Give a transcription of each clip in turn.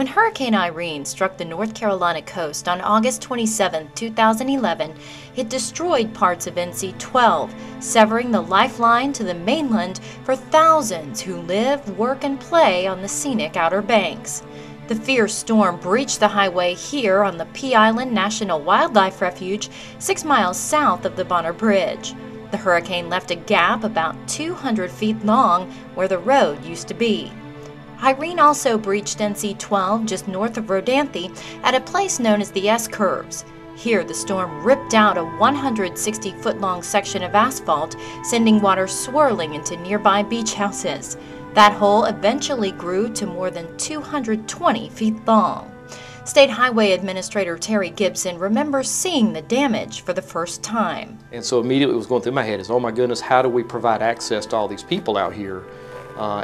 When Hurricane Irene struck the North Carolina coast on August 27, 2011, it destroyed parts of NC-12, severing the lifeline to the mainland for thousands who live, work, and play on the scenic Outer Banks. The fierce storm breached the highway here on the Pea Island National Wildlife Refuge, 6 miles south of the Bonner Bridge. The hurricane left a gap about 200 feet long where the road used to be. Irene also breached NC-12 just north of Rodanthe at a place known as the S-Curves. Here, the storm ripped out a 160-foot-long section of asphalt, sending water swirling into nearby beach houses. That hole eventually grew to more than 220 feet long. State Highway Administrator Terry Gibson remembers seeing the damage for the first time. And so immediately what was going through my head is, oh my goodness, how do we provide access to all these people out here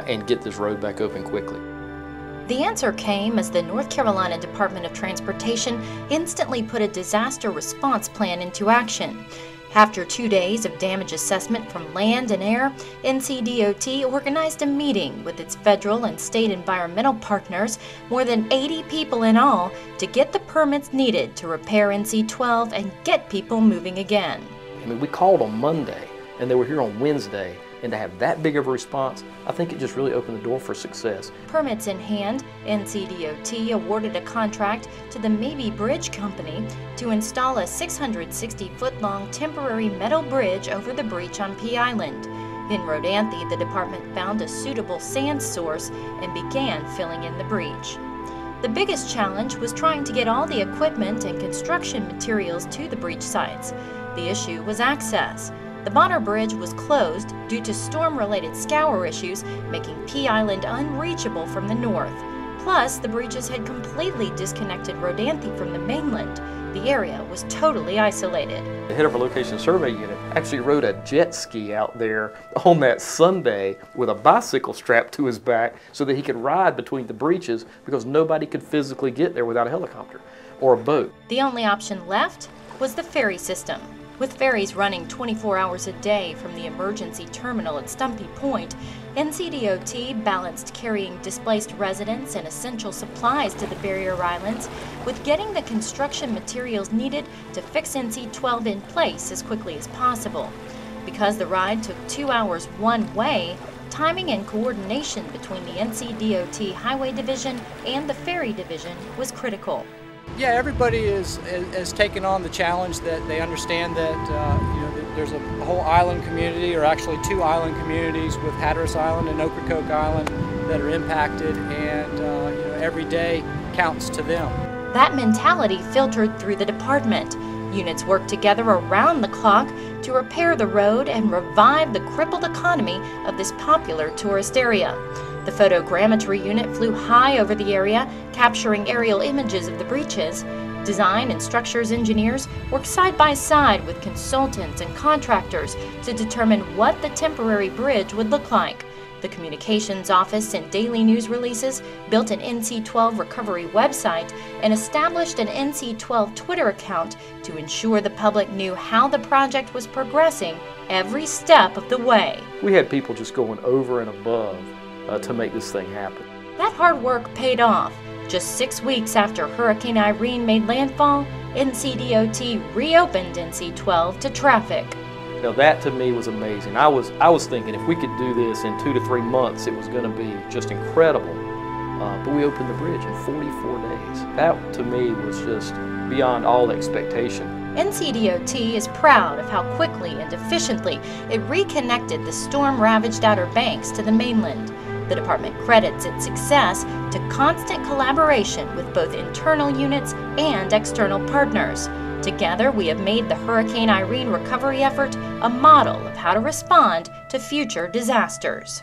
and get this road back open quickly? The answer came as the North Carolina Department of Transportation instantly put a disaster response plan into action. After 2 days of damage assessment from land and air, NCDOT organized a meeting with its federal and state environmental partners, more than 80 people in all, to get the permits needed to repair NC-12 and get people moving again. I mean, we called on Monday and they were here on Wednesday, and to have that big of a response, I think it just really opened the door for success. Permits in hand, NCDOT awarded a contract to the Maybe Bridge Company to install a 660-foot-long temporary metal bridge over the breach on Pea Island. In Rodanthe, the department found a suitable sand source and began filling in the breach. The biggest challenge was trying to get all the equipment and construction materials to the breach sites. The issue was access. The Bonner Bridge was closed due to storm-related scour issues, making Pea Island unreachable from the north. Plus, the breaches had completely disconnected Rodanthe from the mainland. The area was totally isolated. The head of our location survey unit actually rode a jet ski out there on that Sunday with a bicycle strapped to his back so that he could ride between the breaches because nobody could physically get there without a helicopter or a boat. The only option left was the ferry system. With ferries running 24 hours a day from the emergency terminal at Stumpy Point, NCDOT balanced carrying displaced residents and essential supplies to the barrier islands with getting the construction materials needed to fix NC-12 in place as quickly as possible. Because the ride took 2 hours one way, timing and coordination between the NCDOT Highway Division and the Ferry Division was critical. Yeah, everybody is taking on the challenge that they understand that that there's a whole island community, or actually 2 island communities with Hatteras Island and Ocracoke Island that are impacted, and every day counts to them. That mentality filtered through the department. Units worked together around the clock to repair the road and revive the crippled economy of this popular tourist area. The photogrammetry unit flew high over the area, capturing aerial images of the breaches. Design and structures engineers worked side by side with consultants and contractors to determine what the temporary bridge would look like. The communications office and daily news releases built an NC-12 recovery website and established an NC-12 Twitter account to ensure the public knew how the project was progressing every step of the way. We had people just going over and above to make this thing happen. That hard work paid off. Just 6 weeks after Hurricane Irene made landfall, NCDOT reopened NC-12 to traffic. Now that to me was amazing. I was thinking if we could do this in 2 to 3 months, it was going to be just incredible. But we opened the bridge in 44 days. That to me was just beyond all expectation. NCDOT is proud of how quickly and efficiently it reconnected the storm-ravaged Outer Banks to the mainland. The department credits its success to constant collaboration with both internal units and external partners. Together, we have made the Hurricane Irene recovery effort a model of how to respond to future disasters.